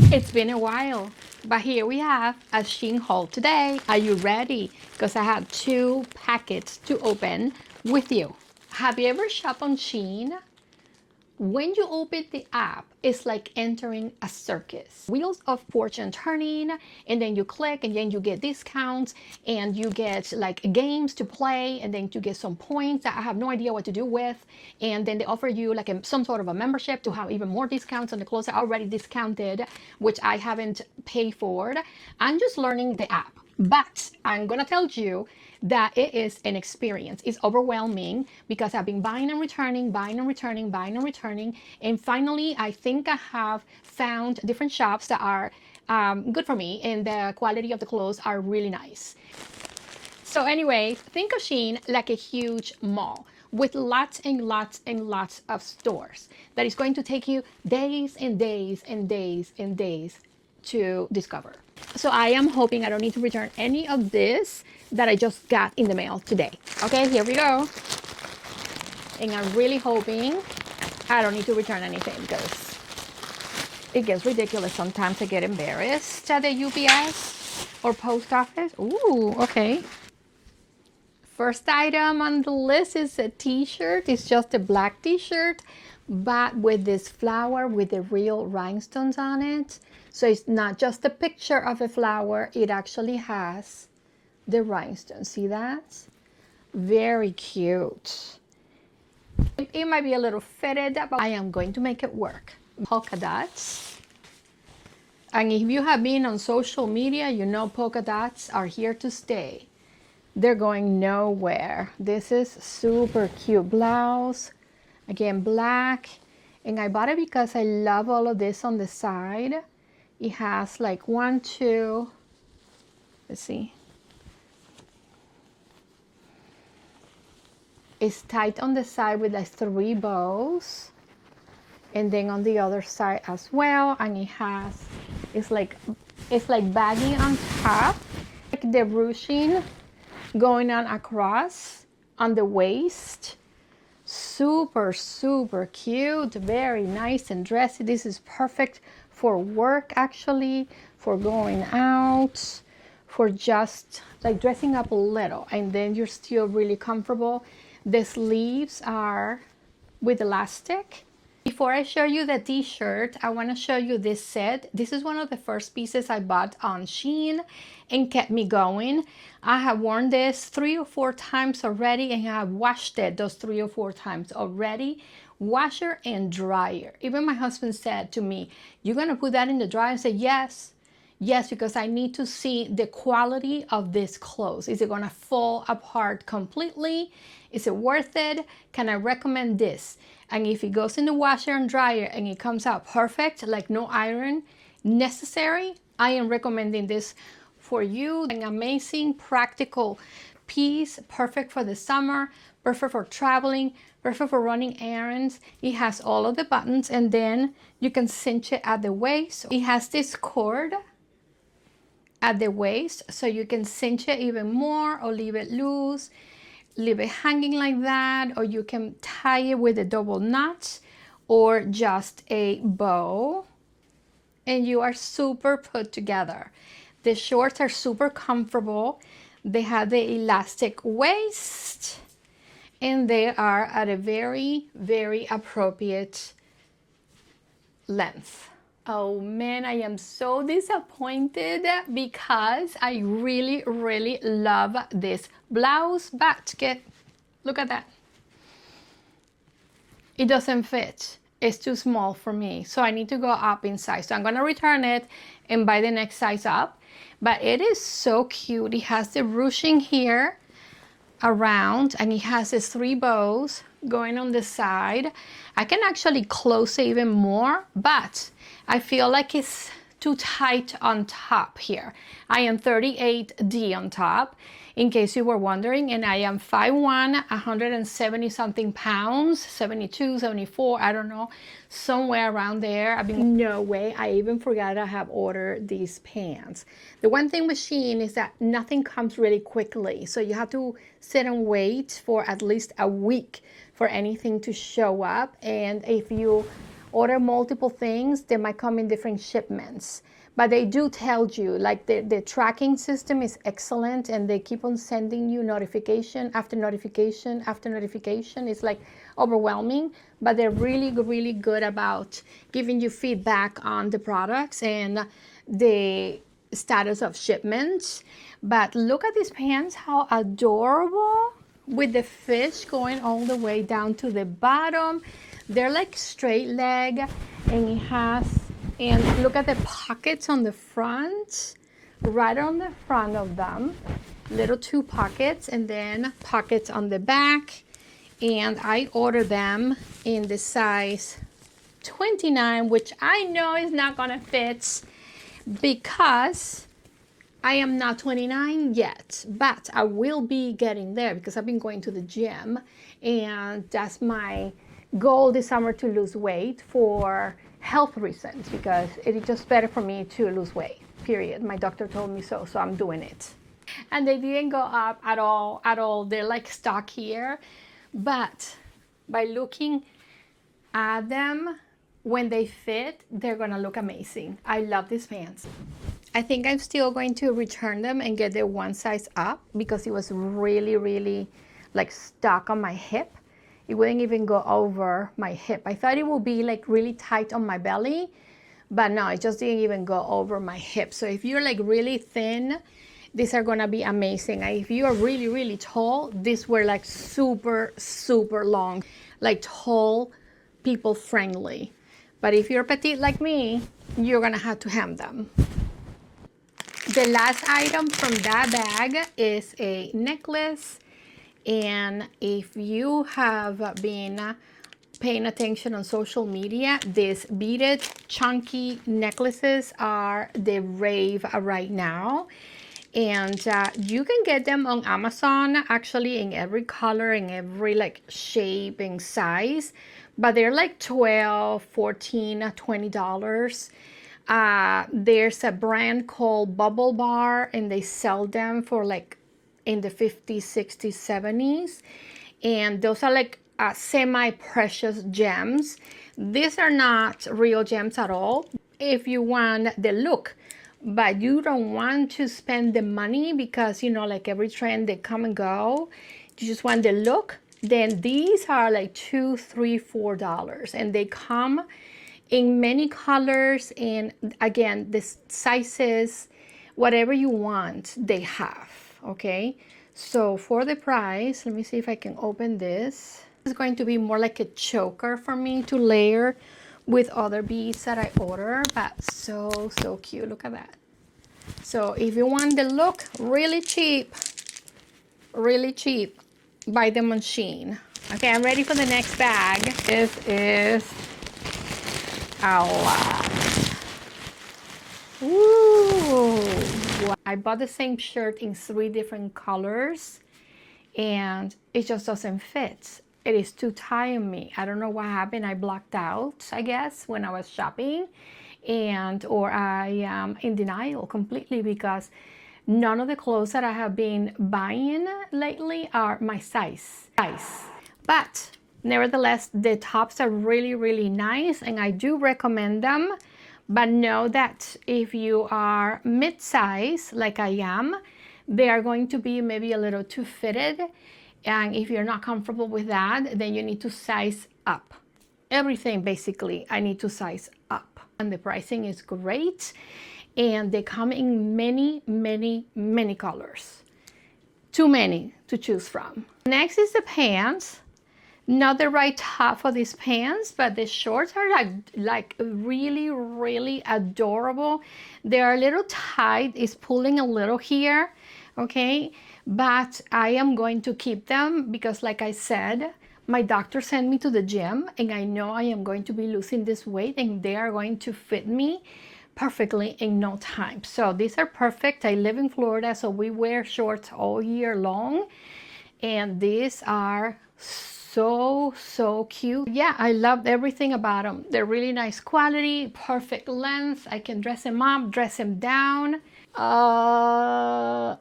It's been a while, but here we have a Shein haul today. Are you ready? Because I have two packets to open with you. Have you ever shopped on Shein? When you open the app, it's like entering a circus. Wheels of fortune turning, and then you click, and then you get discounts, and you get like games to play, and then you get some points that I have no idea what to do with. And then they offer you like some sort of a membership to have even more discounts on the clothes that are already discounted, which I haven't paid for. I'm just learning the app. But I'm gonna tell you that it is an experience. It's overwhelming because I've been buying and returning, buying and returning, buying and returning. And finally, I think I have found different shops that are good for me, and the quality of the clothes are really nice. So anyway, think of Shein like a huge mall with lots and lots and lots of stores that is going to take you days and days and days and days to discover. So I am hoping I don't need to return any of this that I just got in the mail today. Okay, here we go. And I'm really hoping I don't need to return anything because it gets ridiculous sometimes. I get embarrassed at the UPS or post office. Ooh, okay. First item on the list is a t-shirt. It's just a black t-shirt, but with this flower with the real rhinestones on it. So it's not just a picture of a flower, it actually has the rhinestones. See that? Very cute. It might be a little fitted, but I am going to make it work. Polka dots. And if you have been on social media, you know polka dots are here to stay. They're going nowhere. This is super cute blouse. Again, black. And I bought it because I love all of this on the side. It has like 1, 2, let's see. It's tight on the side with like 3 bows. And then on the other side as well. And it has, it's like baggy on top. Like the ruching going on across on the waist. Super cute, very nice and dressy. This is perfect for work, actually, for going out, for just like dressing up a little, and then you're still really comfortable. The sleeves are with elastic. Before I show you the t-shirt, I want to show you this set. This is one of the first pieces I bought on Shein and kept me going. I have worn this 3 or 4 times already, and I have washed it those 3 or 4 times already. Washer and dryer. Even my husband said to me, "You're going to put that in the dryer?" I said, yes. Yes, because I need to see the quality of this clothes. Is it going to fall apart completely? Is it worth it? Can I recommend this? And if it goes in the washer and dryer and it comes out perfect, like no iron necessary, I am recommending this for you. An amazing practical piece, perfect for the summer, perfect for traveling, perfect for running errands. It has all of the buttons, and then you can cinch it at the waist. It has this cord at the waist, so you can cinch it even more or leave it loose, leave it hanging like that, or you can tie it with a double knot or just a bow, and you are super put together. The shorts are super comfortable. They have the elastic waist, and they are at a very appropriate length. Oh man, I am so disappointed because I really love this blouse basket. Look at that. It doesn't fit. It's too small for me, so I need to go up in size. So I'm gonna return it and buy the next size up. But it is so cute. It has the ruching here around, and it has these 3 bows going on the side. I can actually close it even more, but I feel like it's too tight on top here. I am 38D on top, in case you were wondering, and I am 5'1", 170 something pounds, 72, 74, I don't know, somewhere around there. I mean, no way, I even forgot I have ordered these pants. The one thing with Shein is that nothing comes really quickly, so you have to sit and wait for at least a week for anything to show up. And if you order multiple things, they might come in different shipments. But they do tell you, like the tracking system is excellent, and they keep on sending you notification after notification after notification. It's like overwhelming, but they're really, really good about giving you feedback on the products and the status of shipments. But look at these pants, how adorable, with the fish going all the way down to the bottom. They're like straight leg, and it has, and look at the pockets on the front, right on the front of them, little 2 pockets, and then pockets on the back. And I ordered them in the size 29, which I know is not gonna fit because I am not 29 yet, but I will be getting there because I've been going to the gym, and that's my goal this summer, to lose weight for health reasons, because it is just better for me to lose weight, period. My doctor told me so, so I'm doing it. And they didn't go up at all. They're like stuck here, but by looking at them, when they fit, they're gonna look amazing. I love these pants. I think I'm still going to return them and get the 1 size up because it was really, really like stuck on my hip. It wouldn't even go over my hip. I thought it would be like really tight on my belly, but no, it just didn't even go over my hip. So if you're like really thin, these are gonna be amazing. If you are really, really tall, these were like super, super long, like tall people friendly. But if you're petite like me, you're gonna have to hem them. The last item from that bag is a necklace. And if you have been paying attention on social media, these beaded chunky necklaces are the rave right now. And you can get them on Amazon, actually, in every color, in every like shape and size, but they're like $12, $14, $20. There's a brand called Bubble Bar, and they sell them for like in the 50s, 60s, 70s. And those are like semi-precious gems. These are not real gems at all. If you want the look, but you don't want to spend the money because, you know, like every trend, they come and go. You just want the look, then these are like $2, $3, $4. And they come in many colors, and again, the sizes, whatever you want, they have, okay? So for the price, let me see if I can open this. It's going to be more like a choker for me to layer with other beads that I order, but so, so cute. Look at that. So if you want the look, really cheap, buy them on Shein. Okay, I'm ready for the next bag. This is a lot. Ooh. I bought the same shirt in 3 different colors, and it just doesn't fit. It is too tight on me. I don't know what happened. I blacked out, I guess, when I was shopping, or I am in denial completely because none of the clothes that I have been buying lately are my size. But nevertheless, the tops are really, really nice, and I do recommend them. But know that if you are mid-size, like I am, they are going to be maybe a little too fitted. And if you're not comfortable with that, then you need to size up. Everything, basically, I need to size up. And the pricing is great. And they come in many, many, many colors. Too many to choose from. Next is the pants. Not the right top for these pants, but the shorts are like really, really adorable. They are a little tight. It's pulling a little here, okay? But I am going to keep them because, like I said, my doctor sent me to the gym, and I know I am going to be losing this weight, and they are going to fit me perfectly in no time. So these are perfect. I live in Florida, so we wear shorts all year long, and these are so cute. Yeah, I loved everything about them. They're really nice quality, perfect length. I can dress them up, dress them down. Oh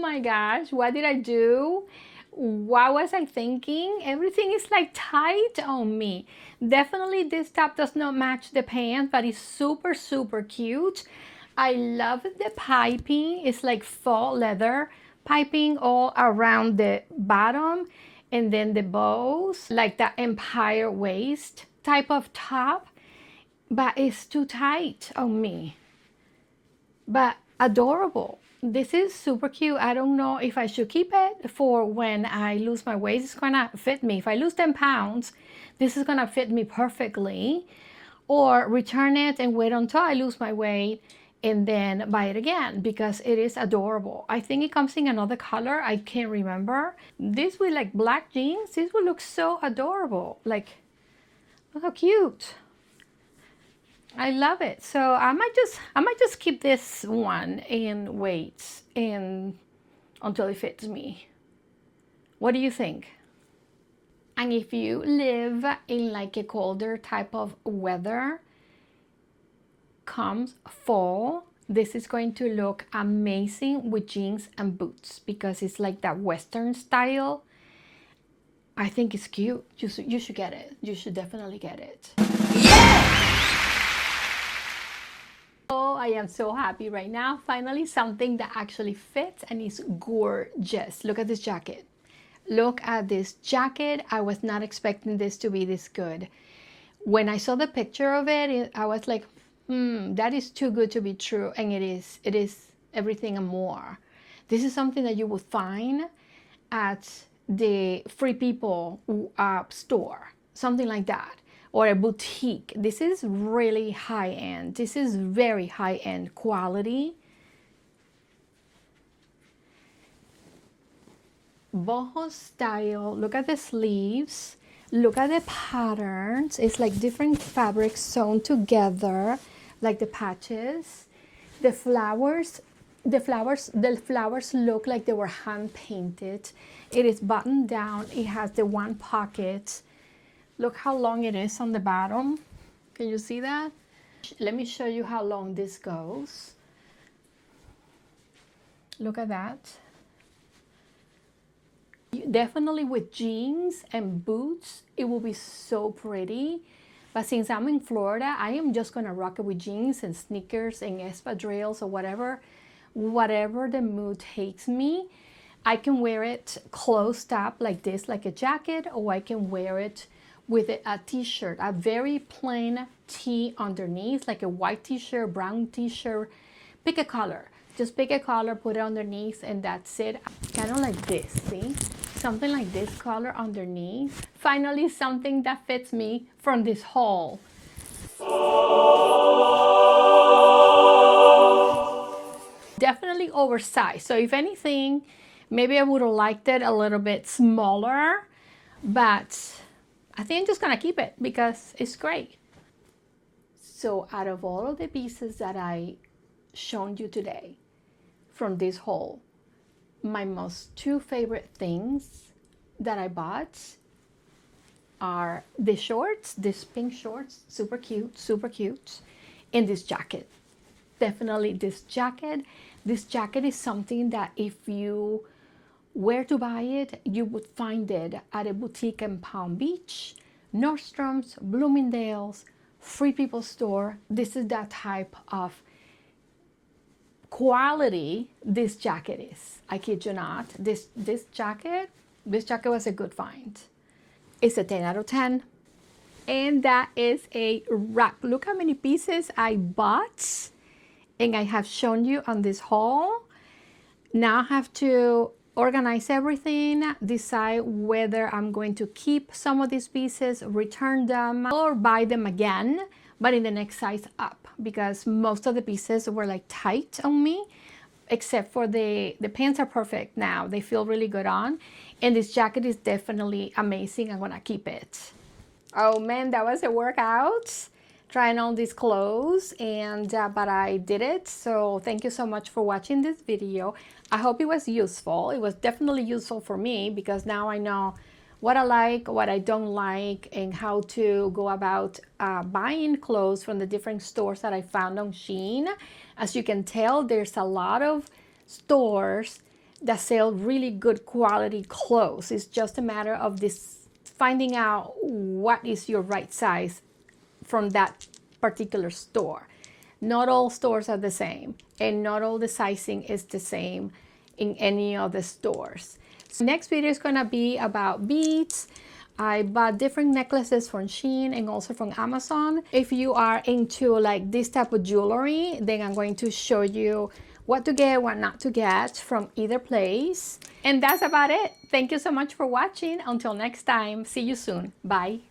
my gosh, what did I do? What was I thinking? Everything is like tight on me. Definitely this top does not match the pants, but it's super, super cute. I love the piping. It's like faux leather piping all around the bottom, and then the bows, like the empire waist type of top, but it's too tight on me. But adorable. This is super cute. I don't know if I should keep it for when I lose my weight. It's gonna fit me. If I lose 10 pounds, this is gonna fit me perfectly. Or return it and wait until I lose my weight and then buy it again, because it is adorable. I think it comes in another color. I can't remember. This with like black jeans, this would look so adorable. Like, look how cute. I love it. So I might just keep this one and wait and until it fits me. What do you think? And if you live in like a colder type of weather, comes fall, this is going to look amazing with jeans and boots, because it's like that Western style. I think it's cute. You should get it. You should definitely get it. Oh, I am so happy right now. Finally, something that actually fits and is gorgeous. Look at this jacket. Look at this jacket. I was not expecting this to be this good. When I saw the picture of it, I was like, that is too good to be true. And it is. It is everything and more. This is something that you will find at the Free People store, something like that, or a boutique. This is really high end. This is very high end quality. Boho style. Look at the sleeves. Look at the patterns. It's like different fabrics sewn together, like the patches. The flowers look like they were hand painted. It is buttoned down. It has the one pocket. Look how long it is on the bottom. Can you see that? Let me show you how long this goes. Look at that. Definitely with jeans and boots, it will be so pretty. But since I'm in Florida, I am just gonna rock it with jeans and sneakers and espadrilles or whatever the mood takes me. I can wear it closed up like this, like a jacket, or I can wear it with a t-shirt, a very plain tee underneath, like a white t-shirt, brown t-shirt. Pick a color. Just pick a color, put it underneath, and that's it. Kind of like this, see? Something like this color underneath. Finally, something that fits me from this haul. Definitely oversized. So if anything, maybe I would have liked it a little bit smaller, but I think I'm just gonna keep it because it's great. So out of all of the pieces that I shown you today from this haul, my most two favorite things that I bought are the shorts, these pink shorts, super cute, and this jacket. Definitely this jacket. This jacket is something that if you were to buy it, you would find it at a boutique in Palm Beach, Nordstrom's, Bloomingdale's, Free People store. This is that type of quality this jacket is. I kid you not. This jacket was a good find. It's a 10 out of 10. And that is a wrap. Look how many pieces I bought and I have shown you on this haul. Now I have to organize everything, decide whether I'm going to keep some of these pieces, return them, or buy them again, but in the next size up, because most of the pieces were like tight on me, except for the pants are perfect now. They feel really good on. And this jacket is definitely amazing. I'm gonna keep it. Oh man, that was a workout. Trying on these clothes, and but I did it. So thank you so much for watching this video. I hope it was useful. It was definitely useful for me, because now I know what I like, what I don't like, and how to go about buying clothes from the different stores that I found on Shein. As you can tell, there's a lot of stores that sell really good quality clothes. It's just a matter of this finding out what is your right size from that particular store. Not all stores are the same, and not all the sizing is the same in any of the stores. So next video is gonna be about beads. I bought different necklaces from Shein and also from Amazon. If you are into like this type of jewelry, then I'm going to show you what to get, what not to get from either place. And that's about it. Thank you so much for watching. Until next time, see you soon. Bye.